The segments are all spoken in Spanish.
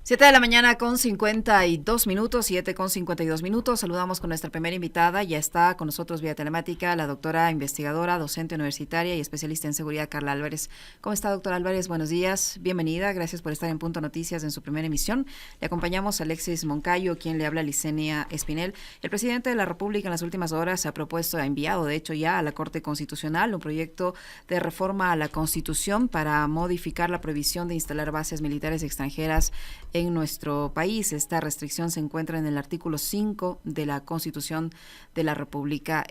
7 de la mañana con 52 minutos, 7 con 52 minutos. Saludamos con nuestra primera invitada. Ya está con nosotros vía telemática la doctora investigadora, docente universitaria y especialista en seguridad, Carla Álvarez. ¿Cómo está, doctora Álvarez? Buenos días, bienvenida. Gracias por estar en Punto Noticias en su primera emisión. Le acompañamos a Alexis Moncayo, quien le habla a Licenia Espinel. El presidente de la República en las últimas horas ha enviado, de hecho, ya a la Corte Constitucional un proyecto de reforma a la Constitución para modificar la prohibición de instalar bases militares extranjeras en nuestro país. Esta restricción se encuentra en el artículo 5 de la Constitución de la República.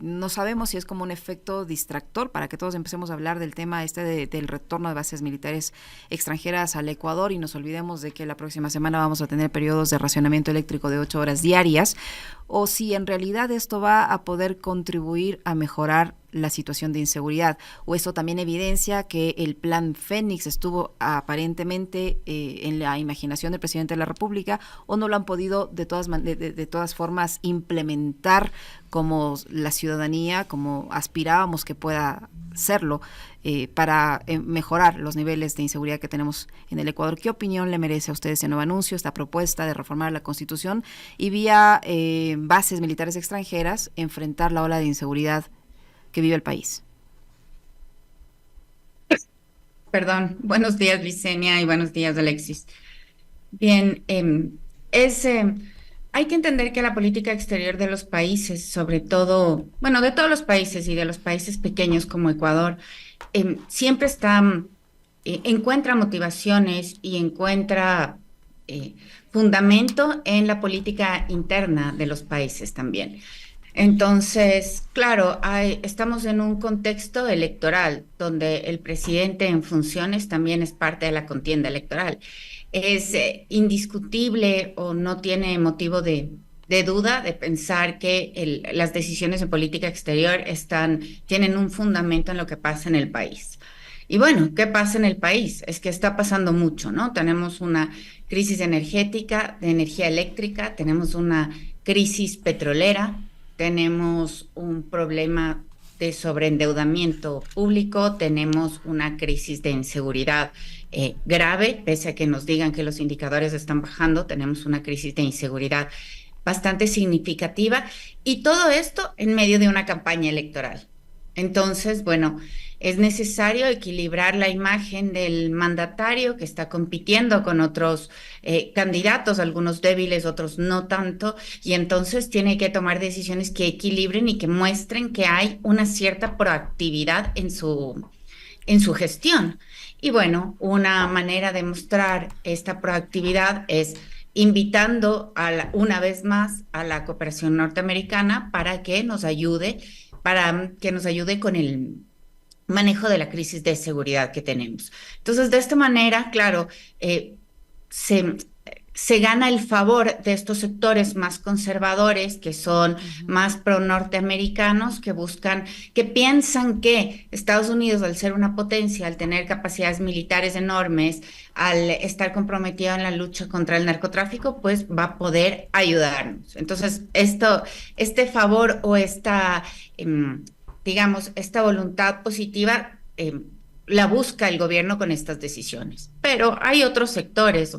No sabemos si es como un efecto distractor para que todos empecemos a hablar del tema del retorno de bases militares extranjeras al Ecuador y nos olvidemos de que la próxima semana vamos a tener periodos de racionamiento eléctrico de 8 horas diarias, o si en realidad esto va a poder contribuir a mejorar la situación de inseguridad, o eso también evidencia que el plan Fénix estuvo aparentemente en la imaginación del presidente de la República, o no lo han podido de todas formas implementar como la ciudadanía, como aspirábamos que pueda serlo, para mejorar los niveles de inseguridad que tenemos en el Ecuador. ¿Qué opinión le merece a usted este nuevo anuncio, esta propuesta de reformar la Constitución y vía bases militares extranjeras enfrentar la ola de inseguridad que vive el país? Perdón, buenos días Licenia y buenos días Alexis. Bien, hay que entender que la política exterior de los países, sobre todo, bueno, de todos los países y de los países pequeños como Ecuador, siempre encuentra motivaciones y encuentra fundamento en la política interna de los países también. Entonces, claro, estamos en un contexto electoral donde el presidente en funciones también es parte de la contienda electoral. Es indiscutible o no tiene motivo de duda de pensar que las decisiones en política exterior tienen un fundamento en lo que pasa en el país. Y bueno, ¿qué pasa en el país? Es que está pasando mucho, ¿no? Tenemos una crisis energética, de energía eléctrica, tenemos una crisis petrolera, tenemos un problema de sobreendeudamiento público, tenemos una crisis de inseguridad grave, pese a que nos digan que los indicadores están bajando, tenemos una crisis de inseguridad bastante significativa y todo esto en medio de una campaña electoral. Entonces, bueno, es necesario equilibrar la imagen del mandatario que está compitiendo con otros candidatos, algunos débiles, otros no tanto, y entonces tiene que tomar decisiones que equilibren y que muestren que hay una cierta proactividad en su gestión. Y bueno, una manera de mostrar esta proactividad es invitando una vez más a la cooperación norteamericana para que nos ayude con el manejo de la crisis de seguridad que tenemos. Entonces, de esta manera, claro, se gana el favor de estos sectores más conservadores, que son más pro-norteamericanos, que piensan que Estados Unidos, al ser una potencia, al tener capacidades militares enormes, al estar comprometido en la lucha contra el narcotráfico, pues va a poder ayudarnos. Entonces, este favor o digamos, esta voluntad positiva la busca el gobierno con estas decisiones. Pero hay otros sectores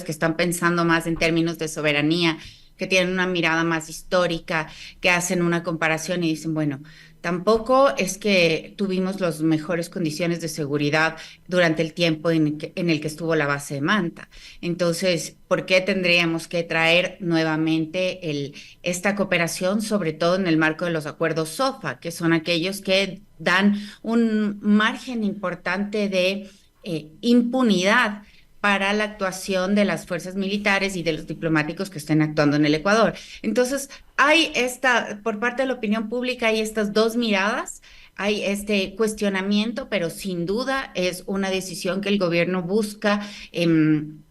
que están pensando más en términos de soberanía, que tienen una mirada más histórica, que hacen una comparación y dicen, bueno, tampoco es que tuvimos las mejores condiciones de seguridad durante el tiempo en el que estuvo la base de Manta. Entonces, ¿por qué tendríamos que traer nuevamente esta cooperación, sobre todo en el marco de los acuerdos SOFA, que son aquellos que dan un margen importante de impunidad para la actuación de las fuerzas militares y de los diplomáticos que estén actuando en el Ecuador? Entonces, por parte de la opinión pública, hay estas dos miradas, hay este cuestionamiento, pero sin duda es una decisión que el gobierno busca en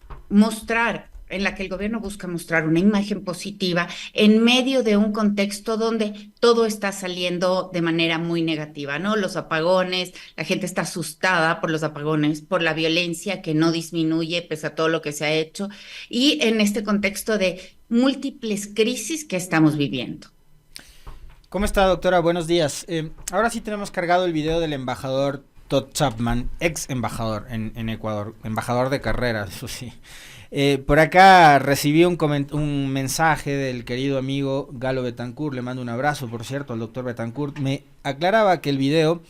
la que el gobierno busca mostrar una imagen positiva en medio de un contexto donde todo está saliendo de manera muy negativa, ¿no? Los apagones, la gente está asustada por los apagones, por la violencia que no disminuye pese a todo lo que se ha hecho, y en este contexto de múltiples crisis que estamos viviendo. ¿Cómo está, doctora? Buenos días. Ahora sí tenemos cargado el video del embajador Todd Chapman, ex embajador en Ecuador, embajador de carrera, eso sí. Por acá recibí un mensaje del querido amigo Galo Betancourt, le mando un abrazo, por cierto, al doctor Betancourt. Me aclaraba que el video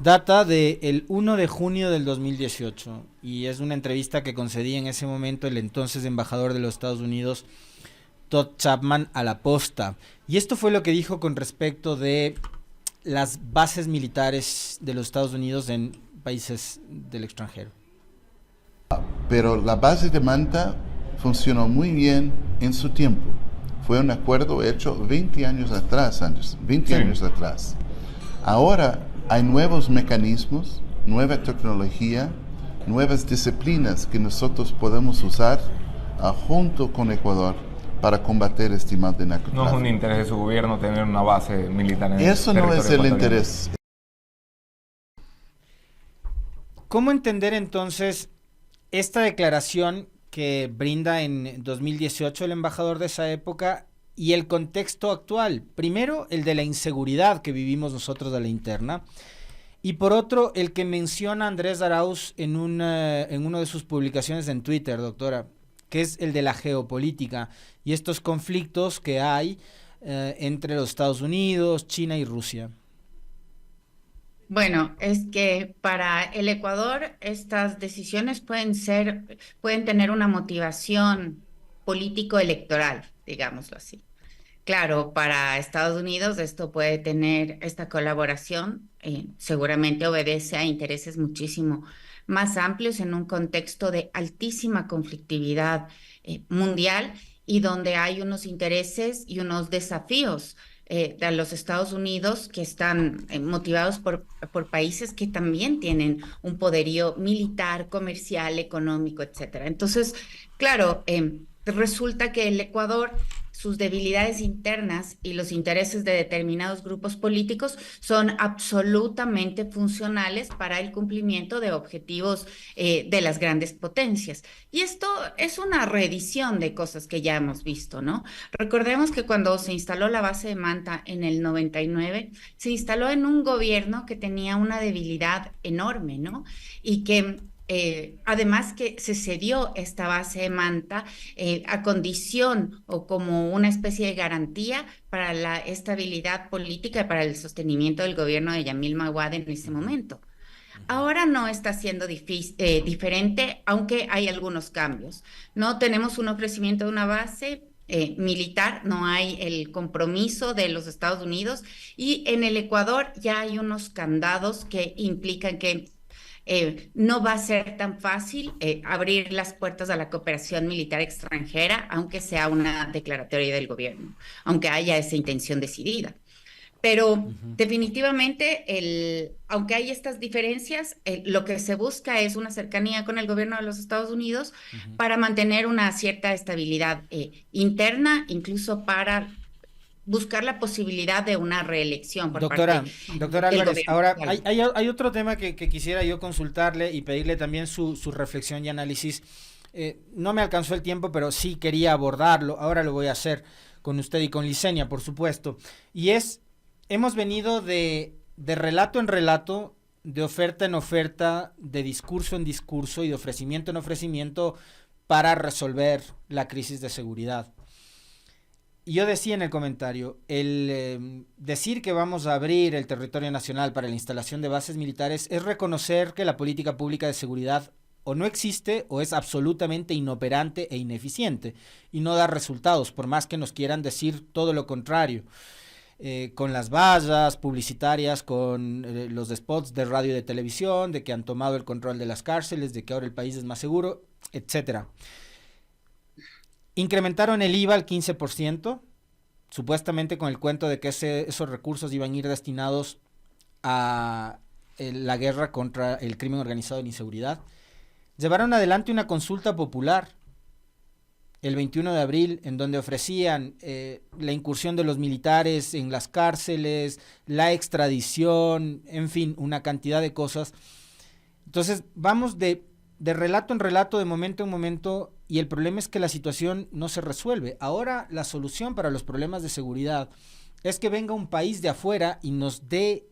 data del 1 de junio del 2018 y es una entrevista que concedía en ese momento el entonces embajador de los Estados Unidos, Todd Chapman, a la Posta. Y esto fue lo que dijo con respecto de las bases militares de los Estados Unidos en países del extranjero. Pero la base de Manta funcionó muy bien en su tiempo. Fue un acuerdo hecho 20 años atrás, Anderson, 20 años atrás. Ahora hay nuevos mecanismos, nueva tecnología, nuevas disciplinas que nosotros podemos usar junto con Ecuador para combater este mal de narcotráfico. No es un interés de su gobierno tener una base militar en el Eso no es el interés. ¿Cómo entender entonces esta declaración que brinda en 2018 el embajador de esa época y el contexto actual? Primero, el de la inseguridad que vivimos nosotros a la interna, y por otro, el que menciona Andrés Arauz en una de sus publicaciones en Twitter, doctora, que es el de la geopolítica y estos conflictos que hay entre los Estados Unidos, China y Rusia. Bueno, es que para el Ecuador estas decisiones pueden tener una motivación político-electoral, digámoslo así. Claro, para Estados Unidos esto puede tener esta colaboración, seguramente obedece a intereses muchísimo más amplios en un contexto de altísima conflictividad mundial y donde hay unos intereses y unos desafíos de los Estados Unidos que están motivados por países que también tienen un poderío militar, comercial, económico, etcétera. Entonces, claro, resulta que el Ecuador, sus debilidades internas y los intereses de determinados grupos políticos son absolutamente funcionales para el cumplimiento de objetivos de las grandes potencias. Y esto es una reedición de cosas que ya hemos visto, ¿no? Recordemos que cuando se instaló la base de Manta en el 99, se instaló en un gobierno que tenía una debilidad enorme, ¿no? Y que además que se cedió esta base de Manta a condición o como una especie de garantía para la estabilidad política y para el sostenimiento del gobierno de Yamil Maguad en ese momento. Ahora no está siendo diferente, aunque hay algunos cambios. No tenemos un ofrecimiento de una base militar, no hay el compromiso de los Estados Unidos y en el Ecuador ya hay unos candados que implican que no va a ser tan fácil abrir las puertas a la cooperación militar extranjera, aunque sea una declaratoria del gobierno, aunque haya esa intención decidida. Pero definitivamente, aunque hay estas diferencias, lo que se busca es una cercanía con el gobierno de los Estados Unidos para mantener una cierta estabilidad interna, incluso para buscar la posibilidad de una reelección por doctora Álvarez, ahora hay otro tema que quisiera yo consultarle y pedirle también su reflexión y análisis. No me alcanzó el tiempo, pero sí quería abordarlo. Ahora lo voy a hacer con usted y con Licenia, por supuesto. Y hemos venido de relato en relato, de oferta en oferta, de discurso en discurso y de ofrecimiento en ofrecimiento para resolver la crisis de seguridad. Yo decía en el comentario, el decir que vamos a abrir el territorio nacional para la instalación de bases militares es reconocer que la política pública de seguridad o no existe o es absolutamente inoperante e ineficiente y no da resultados, por más que nos quieran decir todo lo contrario. Con las vallas publicitarias, con los spots de radio y de televisión, de que han tomado el control de las cárceles, de que ahora el país es más seguro, etcétera. Incrementaron el IVA al 15%, supuestamente con el cuento de que esos recursos iban a ir destinados a la guerra contra el crimen organizado y la inseguridad. Llevaron adelante una consulta popular el 21 de abril, en donde ofrecían la incursión de los militares en las cárceles, la extradición, en fin, una cantidad de cosas. Entonces, vamos de relato en relato, de momento en momento, y el problema es que la situación no se resuelve. Ahora, la solución para los problemas de seguridad es que venga un país de afuera y nos dé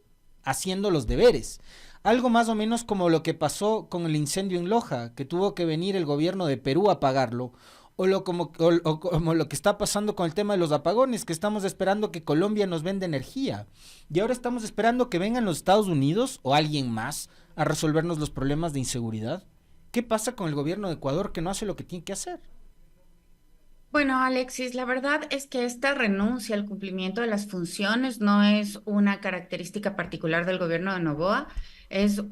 haciendo los deberes. Algo más o menos como lo que pasó con el incendio en Loja, que tuvo que venir el gobierno de Perú a pagarlo, o como lo que está pasando con el tema de los apagones, que estamos esperando que Colombia nos venda energía. Y ahora estamos esperando que vengan los Estados Unidos o alguien más a resolvernos los problemas de inseguridad. ¿Qué pasa con el gobierno de Ecuador que no hace lo que tiene que hacer? Bueno, Alexis, la verdad es que esta renuncia al cumplimiento de las funciones no es una característica particular del gobierno de Noboa, es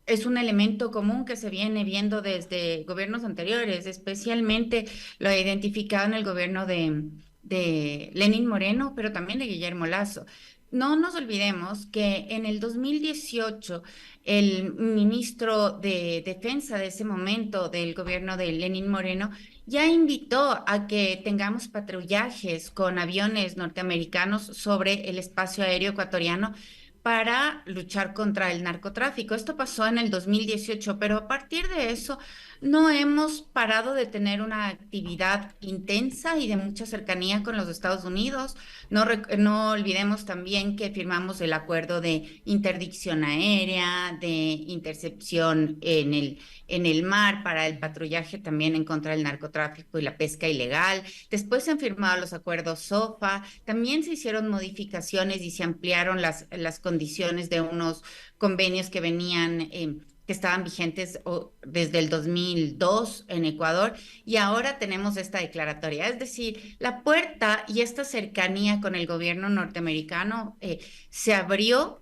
es un elemento común que se viene viendo desde gobiernos anteriores, especialmente lo he identificado en el gobierno de Lenín Moreno, pero también de Guillermo Lasso. No nos olvidemos que en el 2018 el ministro de Defensa de ese momento del gobierno de Lenín Moreno ya invitó a que tengamos patrullajes con aviones norteamericanos sobre el espacio aéreo ecuatoriano para luchar contra el narcotráfico. Esto pasó en el 2018, pero a partir de eso no hemos parado de tener una actividad intensa y de mucha cercanía con los Estados Unidos. No olvidemos también que firmamos el acuerdo de interdicción aérea, de intercepción en el mar para el patrullaje también en contra del narcotráfico y la pesca ilegal. Después se han firmado los acuerdos SOFA, también se hicieron modificaciones y se ampliaron las condiciones de unos convenios que venían que estaban vigentes desde el 2002 en Ecuador, y ahora tenemos esta declaratoria. Es decir, la puerta y esta cercanía con el gobierno norteamericano se abrió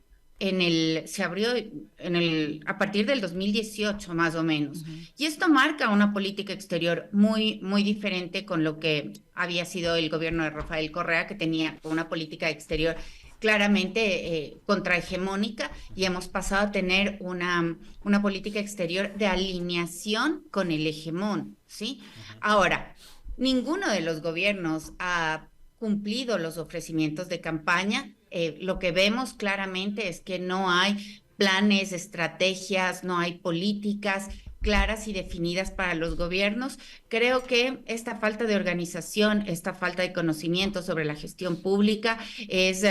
a partir del 2018 más o menos. Y esto marca una política exterior muy, muy diferente con lo que había sido el gobierno de Rafael Correa, que tenía una política exterior claramente contrahegemónica, y hemos pasado a tener una política exterior de alineación con el hegemón, ¿sí? Ahora, ninguno de los gobiernos ha cumplido los ofrecimientos de campaña. Lo que vemos claramente es que no hay planes, estrategias, no hay políticas claras y definidas para los gobiernos. Creo que esta falta de organización, esta falta de conocimiento sobre la gestión pública es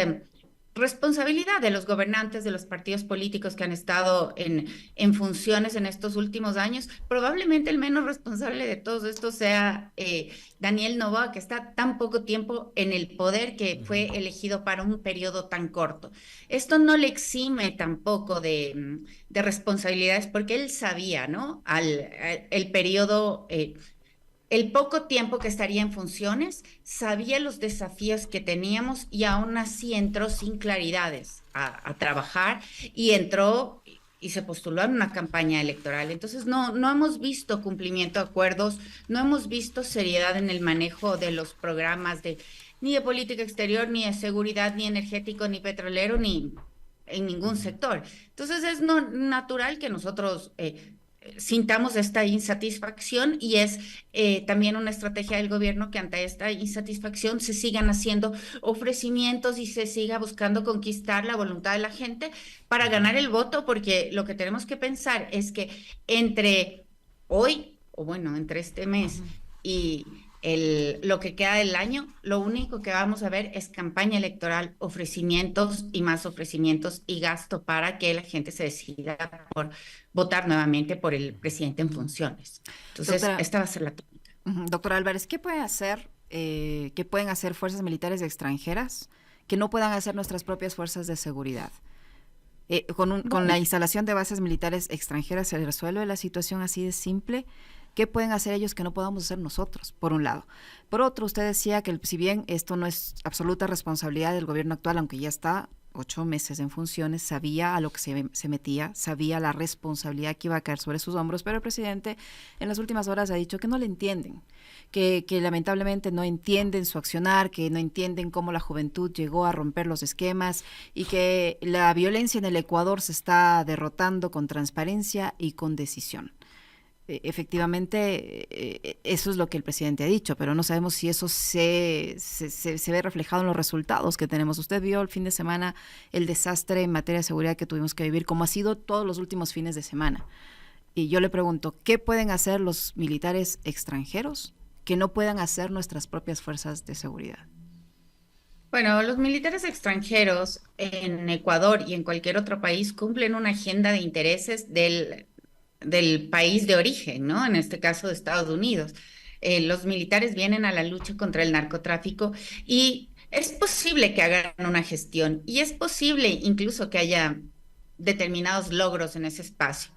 responsabilidad de los gobernantes, de los partidos políticos que han estado en funciones en estos últimos años. Probablemente el menos responsable de todo esto sea Daniel Noboa, que está tan poco tiempo en el poder, que fue elegido para un periodo tan corto. Esto no le exime tampoco de responsabilidades, porque él sabía, ¿no? El periodo... el poco tiempo que estaría en funciones, sabía los desafíos que teníamos, y aún así entró sin claridades a trabajar, y entró y se postuló en una campaña electoral. Entonces no hemos visto cumplimiento de acuerdos, no hemos visto seriedad en el manejo de los programas ni de política exterior, ni de seguridad, ni energético, ni petrolero, ni en ningún sector. Entonces es natural que nosotros... sintamos esta insatisfacción, y es también una estrategia del gobierno que ante esta insatisfacción se sigan haciendo ofrecimientos y se siga buscando conquistar la voluntad de la gente para ganar el voto, porque lo que tenemos que pensar es que entre hoy, o bueno, entre este mes y lo que queda del año, lo único que vamos a ver es campaña electoral, ofrecimientos y más ofrecimientos y gasto para que la gente se decida por votar nuevamente por el presidente en funciones. Entonces, doctora, esta va a ser la tónica. Doctora Álvarez, ¿qué pueden hacer fuerzas militares extranjeras que no puedan hacer nuestras propias fuerzas de seguridad? Con la instalación de bases militares extranjeras, ¿se resuelve la situación así de simple? ¿Qué pueden hacer ellos que no podamos hacer nosotros, por un lado? Por otro, usted decía que si bien esto no es absoluta responsabilidad del gobierno actual, aunque ya está 8 meses en funciones, sabía a lo que se metía, sabía la responsabilidad que iba a caer sobre sus hombros, pero el presidente en las últimas horas ha dicho que no le entienden, que lamentablemente no entienden su accionar, que no entienden cómo la juventud llegó a romper los esquemas, y que la violencia en el Ecuador se está derrotando con transparencia y con decisión. Efectivamente, eso es lo que el presidente ha dicho, pero no sabemos si eso se ve reflejado en los resultados que tenemos. Usted vio el fin de semana el desastre en materia de seguridad que tuvimos que vivir, como ha sido todos los últimos fines de semana. Y yo le pregunto, ¿qué pueden hacer los militares extranjeros que no puedan hacer nuestras propias fuerzas de seguridad? Bueno, los militares extranjeros en Ecuador y en cualquier otro país cumplen una agenda de intereses del país de origen, ¿no? En este caso de Estados Unidos. Los militares vienen a la lucha contra el narcotráfico y es posible que hagan una gestión y es posible incluso que haya determinados logros en ese espacio,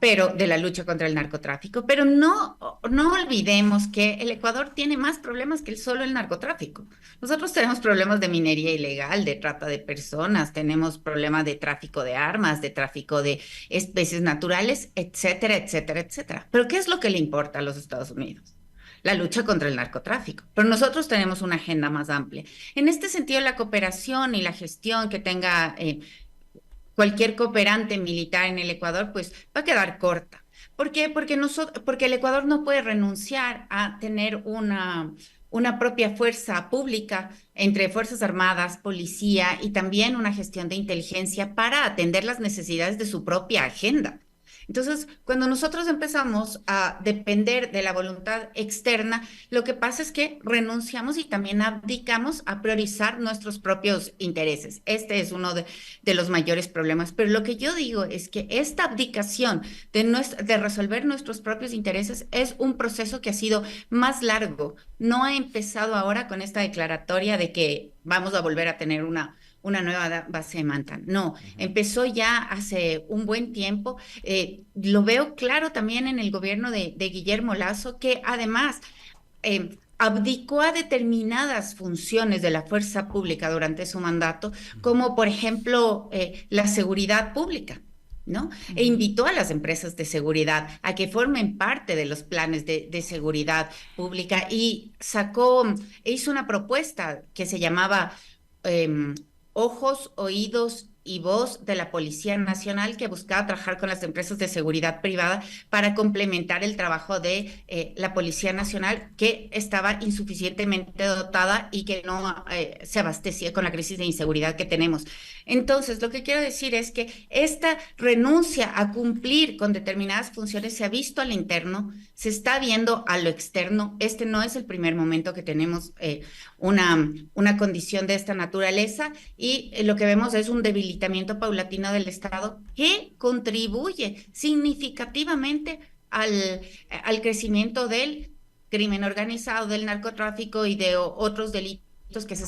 pero de la lucha contra el narcotráfico, pero no olvidemos que el Ecuador tiene más problemas que solo el narcotráfico. Nosotros tenemos problemas de minería ilegal, de trata de personas, tenemos problemas de tráfico de armas, de tráfico de especies naturales, etcétera, etcétera, etcétera. Pero ¿qué es lo que le importa a los Estados Unidos? La lucha contra el narcotráfico. Pero nosotros tenemos una agenda más amplia. En este sentido, la cooperación y la gestión que tenga cualquier cooperante militar en el Ecuador, pues va a quedar corta. ¿Por qué? Porque el Ecuador no puede renunciar a tener una propia fuerza pública entre Fuerzas Armadas, policía y también una gestión de inteligencia para atender las necesidades de su propia agenda. Entonces, cuando nosotros empezamos a depender de la voluntad externa, lo que pasa es que renunciamos y también abdicamos a priorizar nuestros propios intereses. Este es uno de los mayores problemas. Pero lo que yo digo es que esta abdicación de resolver nuestros propios intereses es un proceso que ha sido más largo. No ha empezado ahora con esta declaratoria de que vamos a volver a tener una nueva base de Manta. No, empezó ya hace un buen tiempo. Lo veo claro también en el gobierno de Guillermo Lasso, que además abdicó a determinadas funciones de la fuerza pública durante su mandato, como por ejemplo la seguridad pública, ¿no? E invitó a las empresas de seguridad a que formen parte de los planes de seguridad pública y hizo una propuesta que se llamaba Ojos, Oídos y Voz de la Policía Nacional, que buscaba trabajar con las empresas de seguridad privada para complementar el trabajo de la Policía Nacional, que estaba insuficientemente dotada y que no se abastecía con la crisis de inseguridad que tenemos. Entonces, lo que quiero decir es que esta renuncia a cumplir con determinadas funciones se ha visto al interno, se está viendo a lo externo. Este no es el primer momento que tenemos una condición de esta naturaleza y lo que vemos es un debilitamiento paulatino del Estado que contribuye significativamente al crecimiento del crimen organizado, del narcotráfico y de otros delitos que se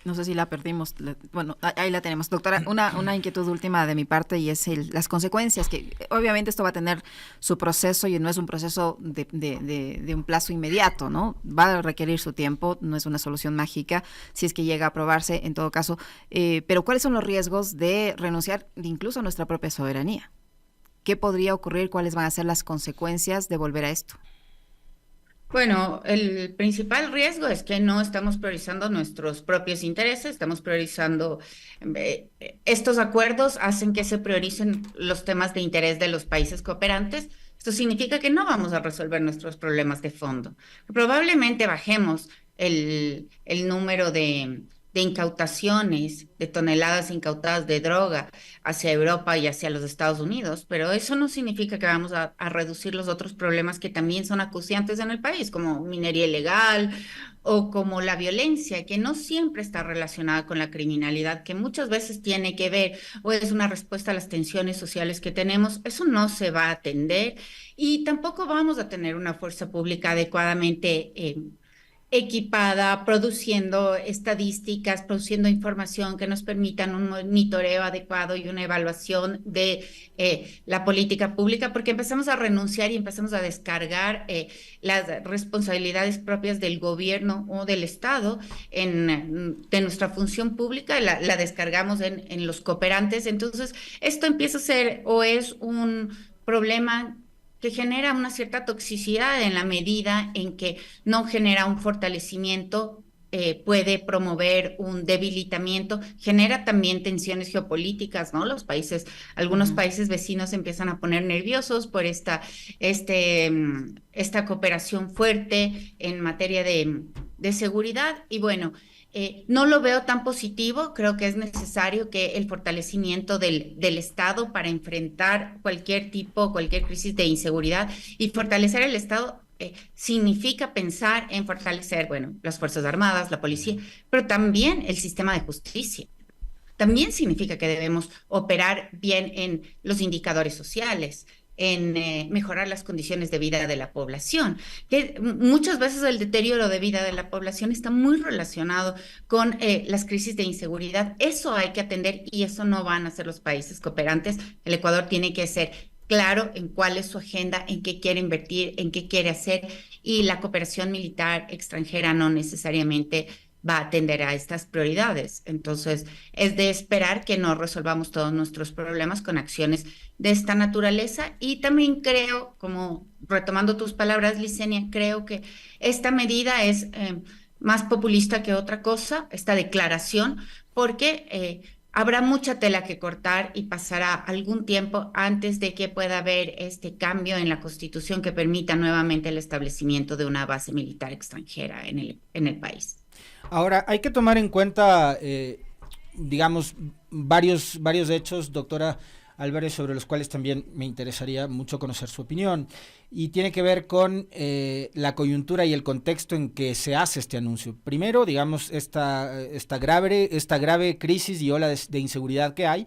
No sé si la perdimos. Bueno, ahí la tenemos. Doctora, una inquietud última de mi parte y es las consecuencias, que obviamente esto va a tener su proceso y no es un proceso de un plazo inmediato, ¿no? Va a requerir su tiempo, no es una solución mágica, si es que llega a aprobarse en todo caso. Pero ¿cuáles son los riesgos de renunciar incluso a nuestra propia soberanía? ¿Qué podría ocurrir? ¿Cuáles van a ser las consecuencias de volver a esto? Bueno, el principal riesgo es que no estamos priorizando nuestros propios intereses, estamos priorizando, estos acuerdos hacen que se prioricen los temas de interés de los países cooperantes. Esto significa que no vamos a resolver nuestros problemas de fondo. Probablemente bajemos el número de incautaciones, de toneladas incautadas de droga hacia Europa y hacia los Estados Unidos, pero eso no significa que vamos a reducir los otros problemas que también son acuciantes en el país, como minería ilegal o como la violencia, que no siempre está relacionada con la criminalidad, que muchas veces tiene que ver o es una respuesta a las tensiones sociales que tenemos. Eso no se va a atender y tampoco vamos a tener una fuerza pública adecuadamente equipada, produciendo estadísticas, produciendo información que nos permitan un monitoreo adecuado y una evaluación de la política pública, porque empezamos a renunciar y empezamos a descargar las responsabilidades propias del gobierno o del Estado de nuestra función pública, la descargamos en los cooperantes. Entonces, esto empieza a ser o es un problema que genera una cierta toxicidad en la medida en que no genera un fortalecimiento, puede promover un debilitamiento, genera también tensiones geopolíticas, ¿no? Algunos países vecinos empiezan a poner nerviosos por esta cooperación fuerte en materia de seguridad y bueno, no lo veo tan positivo, creo que es necesario que el fortalecimiento del Estado para enfrentar cualquier crisis de inseguridad y fortalecer el Estado significa pensar en fortalecer, bueno, las Fuerzas Armadas, la policía, pero también el sistema de justicia. También significa que debemos operar bien en los indicadores sociales, en mejorar las condiciones de vida de la población, que muchas veces el deterioro de vida de la población está muy relacionado con las crisis de inseguridad. Eso hay que atender y eso no van a hacer los países cooperantes. El Ecuador tiene que ser claro en cuál es su agenda, en qué quiere invertir, en qué quiere hacer, y la cooperación militar extranjera no necesariamente va a atender a estas prioridades. Entonces, es de esperar que no resolvamos todos nuestros problemas con acciones de esta naturaleza. Y también creo, como retomando tus palabras, Licenia, creo que esta medida es más populista que otra cosa, esta declaración, porque habrá mucha tela que cortar y pasará algún tiempo antes de que pueda haber este cambio en la Constitución que permita nuevamente el establecimiento de una base militar extranjera en el país. Ahora, hay que tomar en cuenta, digamos, varios hechos, doctora Álvarez, sobre los cuales también me interesaría mucho conocer su opinión. Y tiene que ver con la coyuntura y el contexto en que se hace este anuncio. Primero, digamos, esta grave crisis y ola de inseguridad que hay.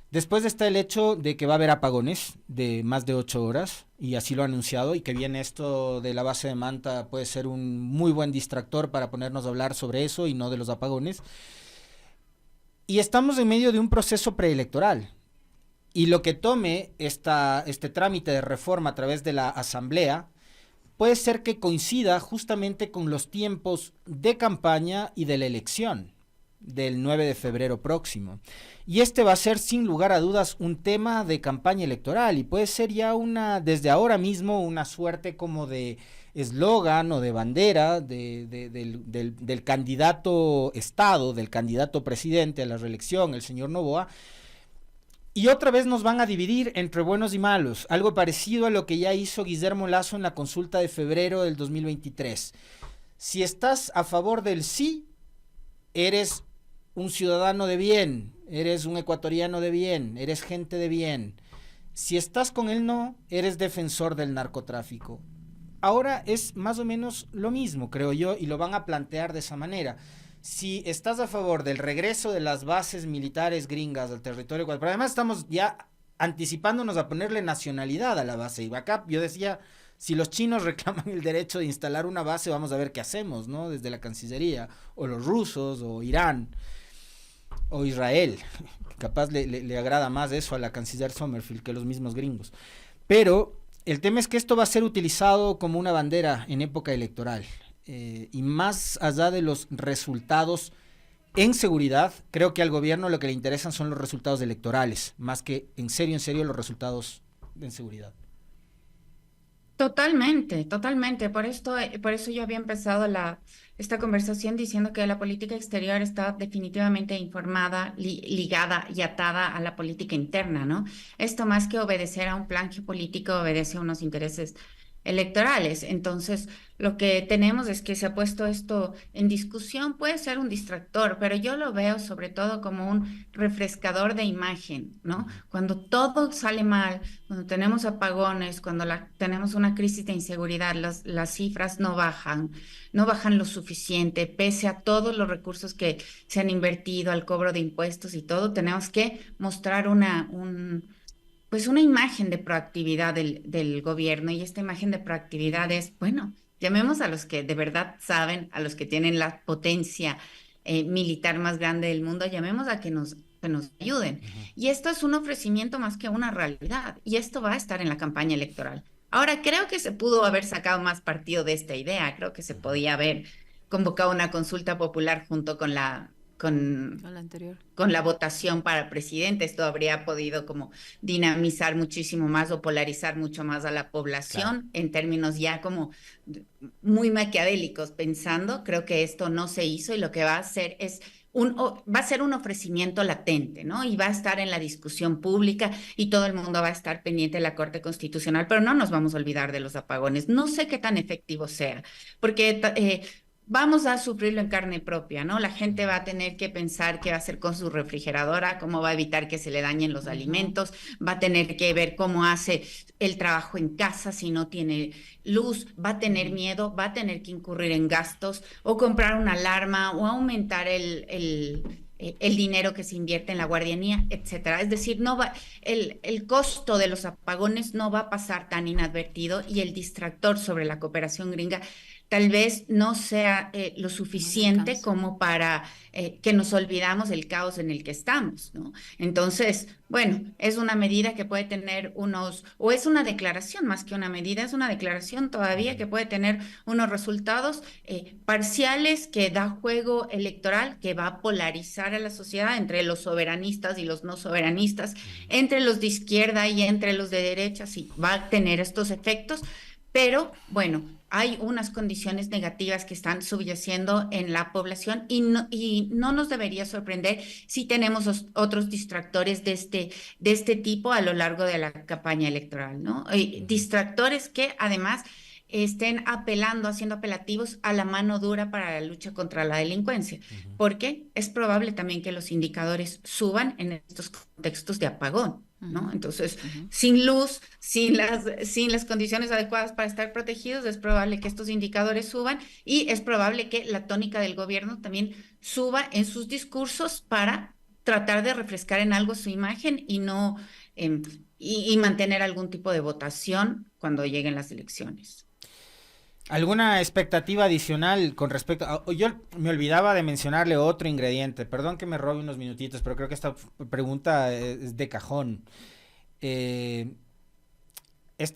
Después está el hecho de que va a haber apagones de más de 8 horas, y así lo ha anunciado, y que bien esto de la base de Manta puede ser un muy buen distractor para ponernos a hablar sobre eso y no de los apagones. Y estamos en medio de un proceso preelectoral. Y lo que tome este trámite de reforma a través de la Asamblea puede ser que coincida justamente con los tiempos de campaña y de la elección del 9 de febrero próximo. Y este va a ser sin lugar a dudas un tema de campaña electoral, y puede ser ya desde ahora mismo una suerte como de eslogan o de bandera del candidato Estado, del candidato presidente a la reelección, el señor Noboa. Y otra vez nos van a dividir entre buenos y malos, algo parecido a lo que ya hizo Guillermo Lasso en la consulta de febrero del 2023. Si estás a favor del sí, eres un ciudadano de bien, eres un ecuatoriano de bien, eres gente de bien. Si estás con el no, eres defensor del narcotráfico. Ahora es más o menos lo mismo, creo yo, y lo van a plantear de esa manera. Si estás a favor del regreso de las bases militares gringas al territorio ecuatoriano, pero además estamos ya anticipándonos a ponerle nacionalidad a la base. Y acá yo decía, si los chinos reclaman el derecho de instalar una base, vamos a ver qué hacemos, ¿no? Desde la Cancillería, o los rusos, o Irán, o Israel. Capaz le agrada más eso a la canciller Sommerfield que los mismos gringos. Pero el tema es que esto va a ser utilizado como una bandera en época electoral. Y más allá de los resultados en seguridad, creo que al gobierno lo que le interesan son los resultados electorales, más que en serio los resultados en seguridad. Totalmente, totalmente. Por eso yo había empezado esta conversación diciendo que la política exterior está definitivamente informada, ligada y atada a la política interna, ¿no? Esto, más que obedecer a un plan geopolítico, obedece a unos intereses electorales. Entonces, lo que tenemos es que se ha puesto esto en discusión. Puede ser un distractor, pero yo lo veo sobre todo como un refrescador de imagen, ¿no? Cuando todo sale mal, cuando tenemos apagones, cuando tenemos una crisis de inseguridad, las cifras no bajan lo suficiente, pese a todos los recursos que se han invertido al cobro de impuestos y todo. Tenemos que mostrar una imagen de proactividad del gobierno, y esta imagen de proactividad es, bueno, llamemos a los que de verdad saben, a los que tienen la potencia militar más grande del mundo, llamemos a que nos ayuden. Y esto es un ofrecimiento más que una realidad, y esto va a estar en la campaña electoral. Ahora, creo que se pudo haber sacado más partido de esta idea. Creo que se podía haber convocado una consulta popular junto con la votación para presidente. Esto habría podido como dinamizar muchísimo más o polarizar mucho más a la población, claro, en términos ya como muy maquiavélicos pensando. Creo que esto no se hizo, y lo que va a hacer es va a ser un ofrecimiento latente, ¿no? Y va a estar en la discusión pública, y todo el mundo va a estar pendiente de la Corte Constitucional, pero no nos vamos a olvidar de los apagones. No sé qué tan efectivo sea, porque vamos a sufrirlo en carne propia, ¿no? La gente va a tener que pensar qué va a hacer con su refrigeradora, cómo va a evitar que se le dañen los alimentos, va a tener que ver cómo hace el trabajo en casa si no tiene luz, va a tener miedo, va a tener que incurrir en gastos o comprar una alarma o aumentar el dinero que se invierte en la guardianía, etcétera. Es decir, el costo de los apagones no va a pasar tan inadvertido y el distractor sobre la cooperación gringa tal vez no sea lo suficiente como para que nos olvidamos del caos en el que estamos, ¿no? Entonces, bueno, es una medida que puede tener o es una declaración más que una medida, es una declaración todavía que puede tener unos resultados parciales que da juego electoral, que va a polarizar a la sociedad entre los soberanistas y los no soberanistas, entre los de izquierda y entre los de derecha, sí, va a tener estos efectos, pero bueno, hay unas condiciones negativas que están subyaciendo en la población y no nos debería sorprender si tenemos otros distractores de este tipo a lo largo de la campaña electoral, ¿no? Distractores que además estén haciendo apelativos a la mano dura para la lucha contra la delincuencia, porque es probable también que los indicadores suban en estos contextos de apagón, ¿no? Entonces, sin luz, sin las condiciones adecuadas para estar protegidos, es probable que estos indicadores suban y es probable que la tónica del gobierno también suba en sus discursos para tratar de refrescar en algo su imagen y no y mantener algún tipo de votación cuando lleguen las elecciones. ¿Alguna expectativa adicional con respecto a... Yo me olvidaba de mencionarle otro ingrediente, perdón que me robe unos minutitos, pero creo que esta pregunta es de cajón. Este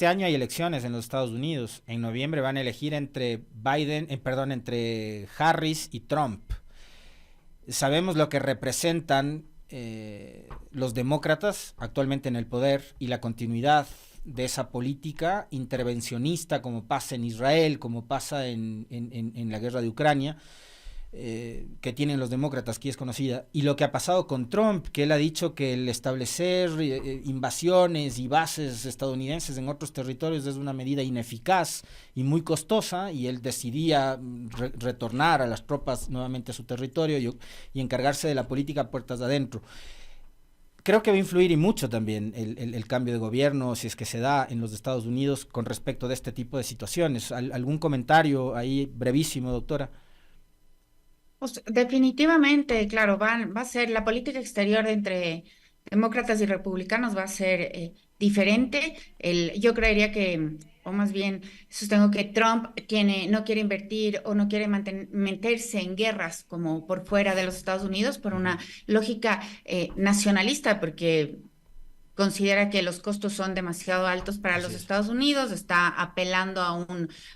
año hay elecciones en los Estados Unidos. En noviembre van a elegir entre entre Harris y Trump. Sabemos lo que representan los demócratas actualmente en el poder y la continuidad de esa política intervencionista, como pasa en Israel, como pasa en la guerra de Ucrania, que tienen los demócratas, que es conocida, y lo que ha pasado con Trump, que él ha dicho que el establecer invasiones y bases estadounidenses en otros territorios es una medida ineficaz y muy costosa, y él decidía retornar a las tropas nuevamente a su territorio y encargarse de la política puertas adentro. Creo que va a influir y mucho también el cambio de gobierno, si es que se da en los Estados Unidos con respecto de este tipo de situaciones. ¿Algún comentario ahí brevísimo, doctora? Pues definitivamente, claro, va a ser la política exterior entre demócratas y republicanos va a ser diferente. Yo creería que, o más bien sostengo que Trump no quiere invertir o no quiere meterse en guerras como por fuera de los Estados Unidos por una lógica nacionalista, porque considera que los costos son demasiado altos para los Estados Unidos, está apelando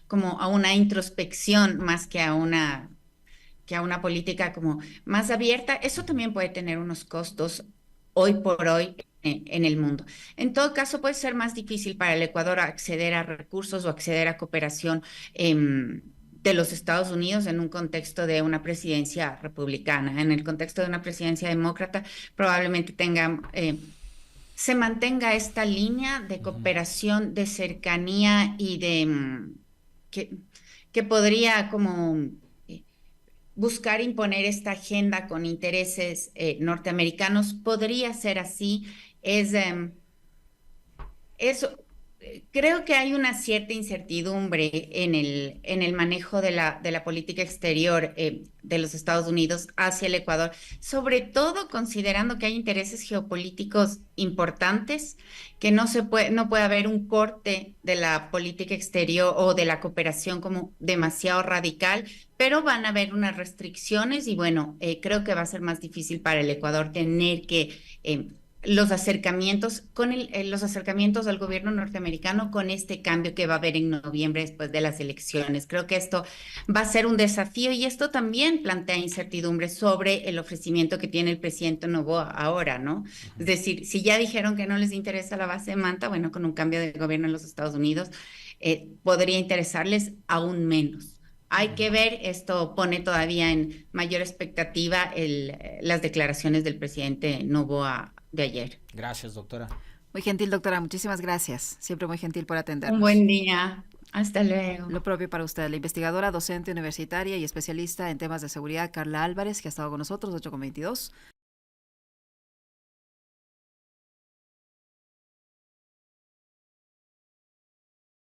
como a una introspección más que a una política como más abierta. Eso también puede tener unos costos hoy por hoy en el mundo. En todo caso, puede ser más difícil para el Ecuador acceder a recursos o acceder a cooperación de los Estados Unidos en un contexto de una presidencia republicana. En el contexto de una presidencia demócrata, probablemente se mantenga esta línea de cooperación, de cercanía y que podría como buscar imponer esta agenda con intereses norteamericanos. Podría ser así. Creo que hay una cierta incertidumbre en el manejo de la política exterior de los Estados Unidos hacia el Ecuador, sobre todo considerando que hay intereses geopolíticos importantes, que no puede haber un corte de la política exterior o de la cooperación como demasiado radical, pero van a haber unas restricciones y bueno, creo que va a ser más difícil para el Ecuador tener que los acercamientos al gobierno norteamericano con este cambio que va a haber en noviembre después de las elecciones. Creo que esto va a ser un desafío y esto también plantea incertidumbre sobre el ofrecimiento que tiene el presidente Noboa ahora, ¿no? Es decir, si ya dijeron que no les interesa la base de Manta, bueno, con un cambio de gobierno en los Estados Unidos, podría interesarles aún menos. Hay que ver, esto pone todavía en mayor expectativa las declaraciones del presidente Noboa de ayer. Gracias, doctora. Muy gentil, doctora. Muchísimas gracias. Siempre muy gentil por atendernos. Un buen día. Hasta luego. Lo propio para usted, la investigadora, docente universitaria y especialista en temas de seguridad, Carla Álvarez, que ha estado con nosotros, 8:22.